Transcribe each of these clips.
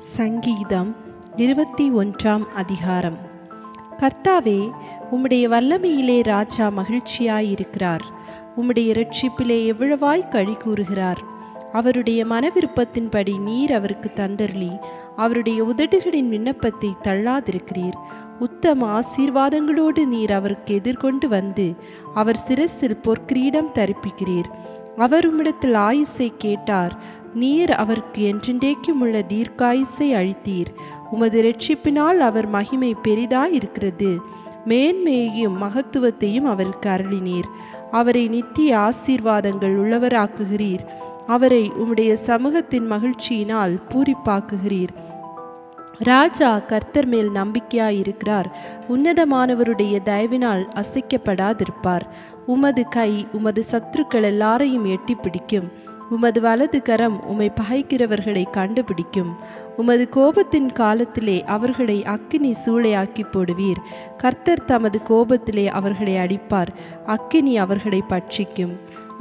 சங்கீதம் 21 அதிகாரம். கர்த்தாவே, உம்முடைய வல்லமையிலே ராஜா மகிழ்ச்சியாயிருக்கிறார். உம்முடைய இரட்சிப்பிலே எவ்வளவாய் களி கூறுகிறார். அவருடைய மனவிருப்பத்தின்படி நீர் அவருக்கு தந்தருளி அவருடைய உதடுகளின் விண்ணப்பத்தை தள்ளாதிருக்கிறீர். உத்தம ஆசீர்வாதங்களோடு நீர் அவருக்கு எதிர்கொண்டு வந்து அவர் சிரசில் பொற்கிரீடம் தரிப்பிக்கிறீர். அவர் உம்மிடத்தில் ஆயுசை கேட்டார். நீர் அவருக்கு என்றென்றைக்கும் உள்ள தீர்க்காயுசை அளித்தீர். உமது இரட்சிப்பினால் அவர் மகிமை பெரிதாயிருக்கிறது. மேன்மையையும் மகத்துவத்தையும் அவருக்கு அருளினீர். அவரை நித்திய ஆசீர்வாதங்கள் உள்ளவராக்குகிறீர். அவரை உம்முடைய சமூகத்தின் மகிழ்ச்சியினால் பூரிப்பாக்குகிறீர். ராஜா கர்த்தர் மேல் நம்பிக்கையாயிருக்கிறார். உன்னதமானவருடைய தயவினால் அசைக்கப்படாதிருப்பார். உமது கை உமது சத்துருக்கள் எல்லாரையும் எட்டி பிடிக்கும். உமது வலது கரம் உம்மை பகைக்கிறவர்களை கண்டுபிடிக்கும். உமது கோபத்தின் காலத்திலே அவர்களை அக்கினி சூளையாக்கி போடுவீர். கர்த்தர் தமது கோபத்திலே அவர்களை அடிப்பார். அக்கினி அவர்களை பட்சிக்கும்.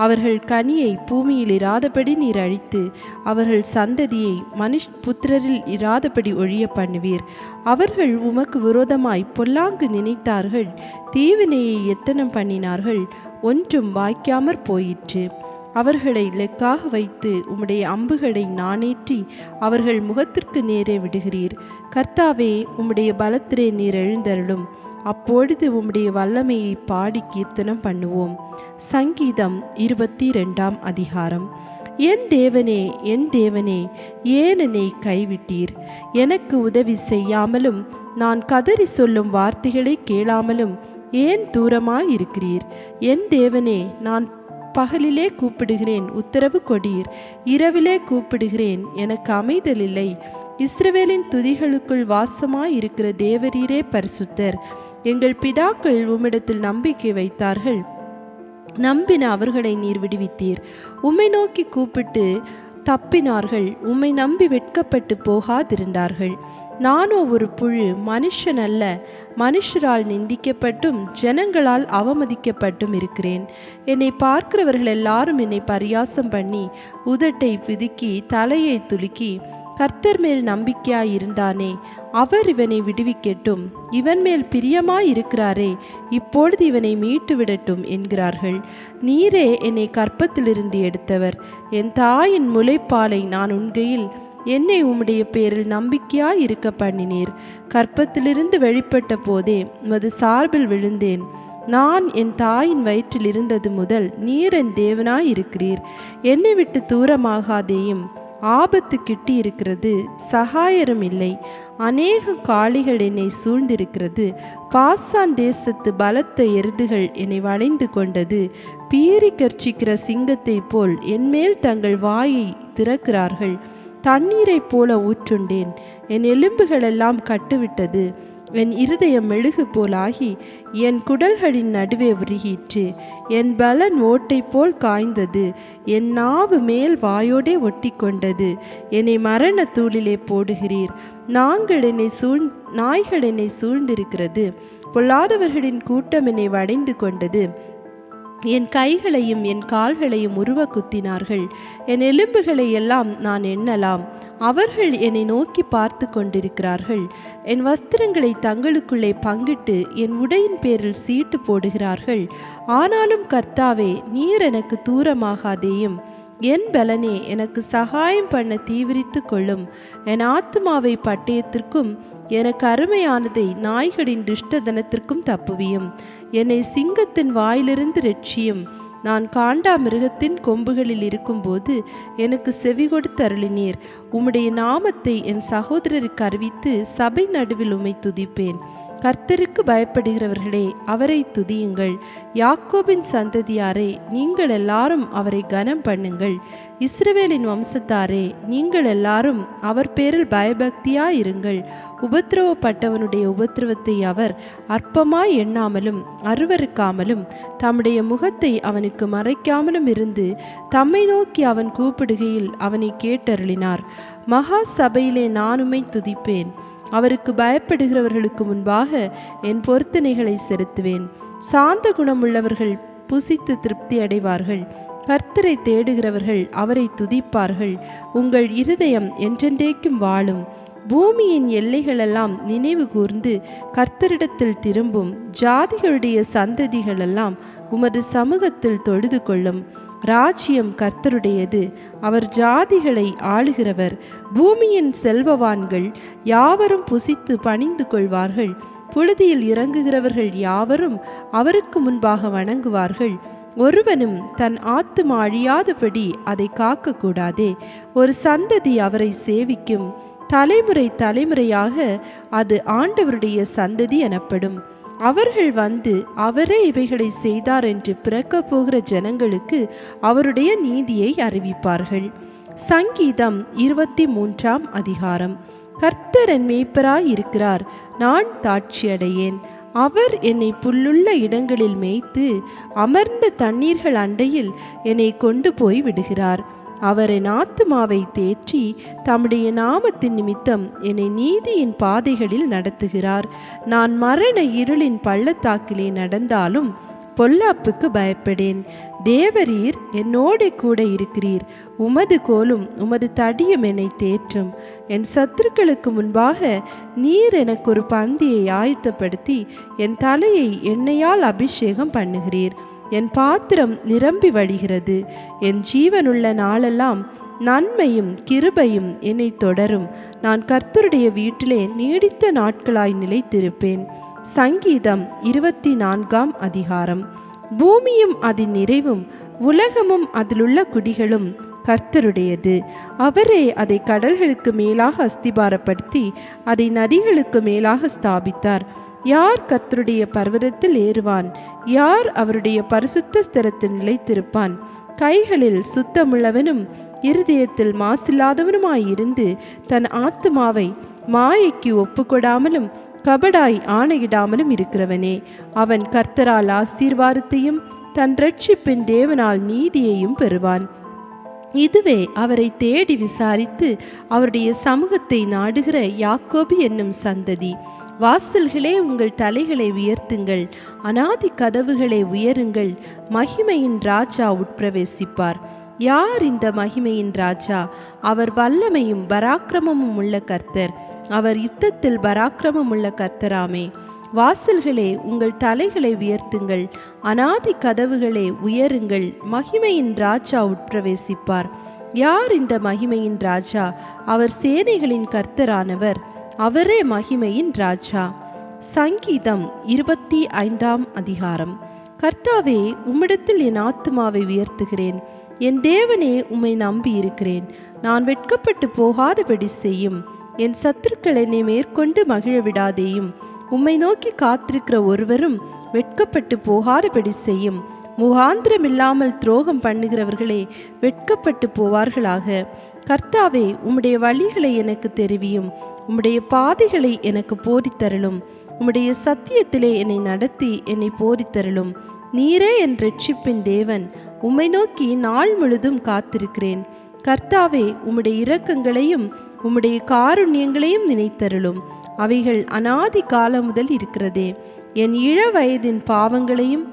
அவர்கள் கனியை பூமியில் இராதபடி நீர் அழித்து அவர்கள் சந்ததியை புத்திரரில் இராதபடி ஒழிய பண்ணுவீர். அவர்கள் உமக்கு விரோதமாய் பொல்லாங்கு நினைத்தார்கள். தீவினையை எத்தனம் பண்ணினார்கள். ஒன்றும் வாய்க்காமற் போயிற்று. அவர்களை லெக்காக வைத்து உம்முடைய அம்புகளை நாணேற்றி அவர்கள் முகத்திற்கு நேரே விடுகிறீர். கர்த்தாவே, உம்முடைய பலத்திலே நீர் எழுந்தருளும். அப்பொழுது உம்முடைய வல்லமையை பாடி கீர்த்தனம் பண்ணுவோம். சங்கீதம் 22 அதிகாரம். என் தேவனே, என் தேவனே, ஏன் என்னை கைவிட்டீர்? எனக்கு உதவி செய்யாமலும் நான் கதறி சொல்லும் வார்த்தைகளை கேளாமலும் ஏன் தூரமாயிருக்கிறீர்? என் தேவனே, நான் பகலிலே கூப்பிடுகிறேன், உத்தரவு கொடீர். இரவிலே கூப்பிடுகிறேன், எனக்கு அமைதல் இல்லை. இஸ்ரவேலின் துதிகளுக்குள் வாசமாயிருக்கிற தேவரீரே பரிசுத்தர். எங்கள் பிதாக்கள் உம்மிடத்தில் நம்பிக்கை வைத்தார்கள். நம்பின அவர்களை நீர் விடுவித்தீர். உம்மை நோக்கி கூப்பிட்டு தப்பினார்கள். உம்மை நம்பி வெட்கப்பட்டு போகாதிருந்தார்கள். நானோ ஒரு புழு, மனுஷன் அல்ல. மனுஷரால் நிந்திக்கப்பட்டும் ஜனங்களால் அவமதிக்கப்பட்டும் இருக்கிறேன். என்னை பார்க்கிறவர்கள் எல்லாரும் என்னை பரியாசம் பண்ணி உதட்டை பிதுக்கி தலையை துலுக்கி, கர்த்தர் மேல் நம்பிக்கையாயிருந்தானே, அவர் இவனை விடுவிக்கட்டும். இவன் மேல் பிரியமாயிருக்கிறாரே, இப்பொழுது இவனை மீட்டு விடட்டும் என்கிறார்கள். நீரே என்னை கற்பத்திலிருந்து எடுத்தவர். என் தாயின் முலைப்பாலை நான் உண்கையில் என்னை உம்முடைய பேரில் நம்பிக்கையாயிருக்க பண்ணினீர். கற்பத்திலிருந்து வெளிப்பட்ட போதே உமது சார்பில் விழுந்தேன். நான் என் தாயின் வயிற்றில் இருந்தது முதல் நீர் என் தேவனாயிருக்கிறீர். என்னை விட்டு தூரமாகாதேயும். ஆபத்து கிட்டி இருக்கிறது, சகாயரும் இல்லை. அநேக காளிகள் என்னை சூழ்ந்திருக்கிறது. பாசான் தேசத்து பலத்த எருதுகள் என்னை வளைந்து கொண்டது. பீறி கர்ச்சிக்கிற சிங்கத்தை போல் என்மேல் தங்கள் வாயை திறக்கிறார்கள். தண்ணீரை போல ஊற்றுண்டேன். என் எலும்புகளெல்லாம் கட்டுவிட்டது. என் இருதயம் மெழுகு போலாகி என் குடல்களின் நடுவே உருகிற்று. என் பலன் ஓட்டை போல் காய்ந்தது. என் நாவு மேல் வாயோடே ஒட்டி கொண்டது. என்னை மரண தூளிலே போடுகிறீர். நாய்கள் என்னை சூழ்ந்திருக்கிறது. பொல்லாதவர்களின் கூட்டம் என்னை வடைந்து கொண்டது. என் கைகளையும் என் கால்களையும் உருவ குத்தினார்கள். என் எலும்புகளை எல்லாம் நான் எண்ணலாம். அவர்கள் என்னை நோக்கி பார்த்து கொண்டிருக்கிறார்கள். என் வஸ்திரங்களை தங்களுக்குள்ளே பங்கிட்டு என் உடையின் பேரில் சீட்டு போடுகிறார்கள். ஆனாலும் கர்த்தாவே, நீர் எனக்கு தூரமாகாதேயும். என் பலனே, எனக்கு சகாயம் பண்ண தீவிரித்து கொள்ளும். என் ஆத்துமாவை பட்டயத்திற்கும் எனக்கு அருமையானதை நாய்களின் துஷ்டதனத்திற்கும் தப்புவியும். என்னை சிங்கத்தின் வாயிலிருந்து ரட்சியும். நான் காண்டா மிருகத்தின் கொம்புகளில் இருக்கும்போது எனக்கு செவி கொடுத்து அருளினீர். உம்முடைய நாமத்தை என் சகோதரருக்கு அறிவித்து சபை நடுவில் உம்மை துதிப்பேன். கர்த்தருக்கு பயப்படுகிறவர்களே, அவரை துதியுங்கள். யாக்கோபின் சந்ததியாரே, நீங்கள் எல்லாரும் அவரை கனம் பண்ணுங்கள். இஸ்ரவேலின் வம்சத்தாரே, நீங்கள் எல்லாரும் அவர் பேரில் பயபக்தியாயிருங்கள். உபத்திரவப்பட்டவனுடைய உபத்திரவத்தை அவர் அற்பமாய் எண்ணாமலும் அருவருக்காமலும் தம்முடைய முகத்தை அவனுக்கு மறைக்காமலும் இருந்து தம்மை நோக்கி அவன் கூப்பிடுகையில் அவனை கேட்டருளினார். மகா சபையிலே நான் உம்மை துதிப்பேன். அவருக்கு பயப்படுகிறவர்களுக்கு முன்பாக என் பொருத்தனைகளை செலுத்துவேன். சாந்த குணமுள்ளவர்கள் புசித்து திருப்தி அடைவார்கள். கர்த்தரை தேடுகிறவர்கள் அவரை துதிப்பார்கள். உங்கள் இருதயம் என்றென்றைக்கும் வாழும். பூமியின் எல்லைகளெல்லாம் நினைவு கூர்ந்து கர்த்தரிடத்தில் திரும்பும். ஜாதிகளுடைய சந்ததிகளெல்லாம் உமது சமூகத்தில் தொழுது கொள்ளும். ராஜ்யம் கர்த்தருடையது, அவர் ஜாதிகளை ஆளுகிறவர். பூமியின் செல்வவான்கள் யாவரும் புசித்து பணிந்து கொள்வார்கள். புழுதியில் இறங்குகிறவர்கள் யாவரும் அவருக்கு முன்பாக வணங்குவார்கள். ஒருவனும் தன் ஆத்துமா அழியாதபடி அதை காக்கக்கூடாதே. ஒரு சந்ததி அவரை சேவிக்கும். தலைமுறை தலைமுறையாக அது ஆண்டவருடைய சந்ததி எனப்படும். அவர்கள் வந்து அவரே இவைகளை செய்தார் என்று பிறக்கப் போகிற ஜனங்களுக்கு அவருடைய நீதியை அறிவிப்பார்கள். சங்கீதம் 23ஆம் அதிகாரம். கர்த்தர் என் மேய்ப்பராய் இருக்கிறார், நான் தாட்சியடையேன். அவர் என்னை புல்லுள்ள இடங்களில் மேய்த்து அமர்ந்த தண்ணீர்கள் அண்டையில் என்னை கொண்டு போய் விடுகிறார். அவர் என் ஆத்துமாவை தேற்றி தம்முடைய நாமத்தின் நிமித்தம் என்னை நீதியின் பாதைகளில் நடத்துகிறார். நான் மரண இருளின் பள்ளத்தாக்கிலே நடந்தாலும் பொல்லாப்புக்கு பயப்படேன். தேவரீர் என்னோட கூட இருக்கிறீர். உமது கோலும் உமது தடியும் என்னை தேற்றும். என் சத்துருக்களுக்கு முன்பாக நீர் எனக்கு ஒரு பந்தியை ஆயத்தப்படுத்தி என் தலையை எண்ணெயால் அபிஷேகம் பண்ணுகிறீர். என் பாத்திரம் நிரம்பி வழிகிறது. என் ஜீவனுள்ள நாளெல்லாம் நன்மையும் கிருபையும் என்னை தொடரும். நான் கர்த்தருடைய வீட்டிலே நீடித்த நாட்களாய் நிலைத்திருப்பேன். சங்கீதம் 24ஆம் அதிகாரம். பூமியும் அதன் நிறைவும் உலகமும் அதிலுள்ள குடிகளும் கர்த்தருடையது. அவரே அதை கடல்களுக்கு மேலாக அஸ்திபாரப்படுத்தி அதை நதிகளுக்கு மேலாக ஸ்தாபித்தார். யார் கர்த்தருடைய பர்வதத்தில் ஏறுவான்? யார் அவருடைய பரிசுத்த ஸ்தலத்தில் நிலைத்திருப்பான்? கைகளில் சுத்தமுள்ளவனும் இருதயத்தில் மாசில்லாதவனுமாயிருந்து தன் ஆத்துமாவை மாயைக்கு ஒப்புக்கொடாமலும் கபடாய் ஆணையிடாமலும் இருக்கிறவனே. அவன் கர்த்தரால் ஆசீர்வாதத்தையும் தன் இரட்சிப்பின் தேவனால் நீதியையும் பெறுவான். இதுவே அவரை தேடி விசாரித்து அவருடைய சமூகத்தை நாடுகிற யாக்கோபு என்னும் சந்ததி. வாசல்களே, உங்கள் தலைகளை உயர்த்துங்கள். அநாதி கதவுகளை உயருங்கள். மகிமையின் ராஜா உட்பிரவேசிப்பார். யார் இந்த மகிமையின் ராஜா? அவர் வல்லமையும் பராக்கிரமமும் உள்ள கர்த்தர். அவர் யுத்தத்தில் பராக்கிரமம் உள்ள கர்த்தராமே. வாசல்களே, உங்கள் தலைகளை உயர்த்துங்கள். அநாதி கதவுகளை உயருங்கள். மகிமையின் ராஜா உட்பிரவேசிப்பார். யார் இந்த மகிமையின் ராஜா? அவர் சேனைகளின் கர்த்தரானவர். அவரே மகிமையின் ராஜா. சங்கீதம் 25ஆம் அதிகாரம். கர்த்தாவே, உம்மிடத்தில் என் ஆத்துமாவை உயர்த்துகிறேன். என் தேவனே, உம்மை நம்பி இருக்கிறேன். நான் வெட்கப்பட்டு போகாதபடி செய்யும். என் சத்துருக்கள் என்னை மேற்கொண்டு மகிழ விடாதேயும். உம்மை நோக்கி காத்திருக்கிற ஒருவரும் வெட்கப்பட்டு போகாதபடி செய்யும். முகாந்திரமில்லாமல் துரோகம் பண்ணுகிறவர்களே வெட்கப்பட்டு போவார்களாக. கர்த்தாவே, உம்முடைய வழிகளை எனக்கு தெரிவியும். உம்முடைய பாதைகளை எனக்கு போதித்தருளும். உம்முடைய சத்தியத்திலே என்னை நடத்தி என்னை போதித்தருளும். நீரே என் இரட்சிப்பின் தேவன். உம்மை நோக்கி நாள் முழுதும் காத்திருக்கிறேன். கர்த்தாவே, உம்முடைய இரக்கங்களையும் உம்முடைய காருண்யங்களையும் நினைத்தருளும். அவைகள் அநாதி காலம் முதல் இருக்கிறதே. என் இள வயதின் பாவங்களையும்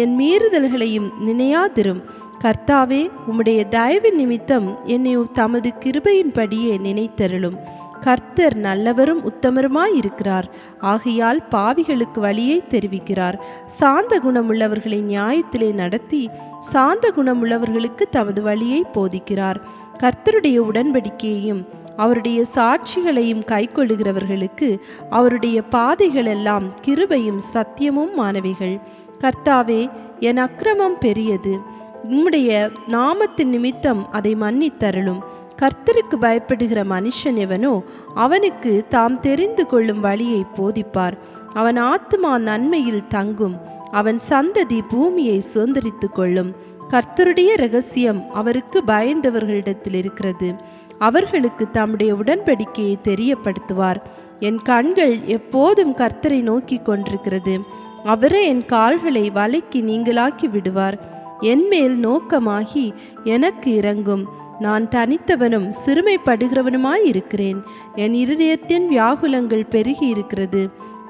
என் மீறுதல்களையும் நினையாதிரும். கர்த்தாவே, உம்முடைய தயவின் நிமித்தம் என்னை தமது கிருபையின்படியே நினைத்தருளும். கர்த்தர் நல்லவரும் உத்தமருமாயிருக்கிறார். ஆகையால் பாவிகளுக்கு வழியை தெரிவிக்கிறார். சாந்த குணமுள்ளவர்களை நியாயத்திலே நடத்தி சாந்த குணமுள்ளவர்களுக்கு தமது வழியை போதிக்கிறார். கர்த்தருடைய உடன்படிக்கையையும் அவருடைய சாட்சிகளையும் கைக்கொள்ளுகிறவர்களுக்கு அவருடைய பாதைகளெல்லாம் கிருபையும் சத்தியமும் மானவைகள். கர்த்தாவே, என் அக்கிரமம் பெரியது. உம்முடைய நாமத்தின் நிமித்தம் அதை மன்னித்தருளும். கர்த்தருக்கு பயப்படுகிற மனுஷன் எவனோ அவனுக்கு தாம் தெரிந்து கொள்ளும் வழியை போதிப்பார். அவன் ஆத்துமா நன்மையில் தங்கும். அவன் சந்ததி பூமியை சுதந்தரித்து கொள்ளும். கர்த்தருடைய இரகசியம் அவருக்கு பயந்தவர்களிடத்தில் இருக்கிறது. அவர்களுக்கு தம்முடைய உடன்படிக்கையை தெரியப்படுத்துவார். என் கண்கள் எப்போதும் கர்த்தரை நோக்கி கொண்டிருக்கிறது. அவரே என் கால்களை வலைக்கு நீங்களாக்கி விடுவார். என் மேல் நோக்கமாகி எனக்கு இறங்கும். நான் தனித்தவனும் சிறுமைப்படுகிறவனுமாயிருக்கிறேன். என் இருதயத்தின் வியாகுலங்கள் பெருகி இருக்கிறது.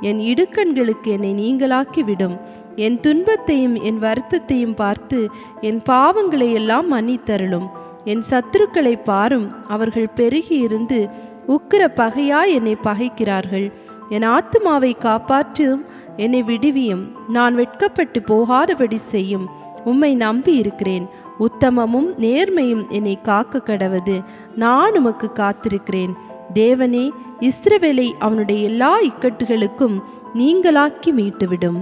என் இடுக்கண்களுக்கு என்னை நீங்களாக்கி விடும். என் துன்பத்தையும் என் வருத்தத்தையும் பார்த்து என் பாவங்களை எல்லாம் மன்னித்தருளும். என் சத்துருக்களை பாரும், அவர்கள் பெருகி இருந்து உக்கிர பகையாய் என்னை பகைக்கிறார்கள். என் ஆத்துமாவை காப்பாற்றும், என்னை விடுவியும். நான் வெட்கப்பட்டு போகாதபடி செய்யும். உம்மை நம்பி இருக்கிறேன். உத்தமமும் நேர்மையும் என்னை காக்க கடவது. நான் உமக்கு காத்திருக்கிறேன். தேவனே, இஸ்ரவேலை அவனுடைய எல்லா இக்கட்டுகளுக்கும் நீங்களாக்கி மீட்டுவிடும்.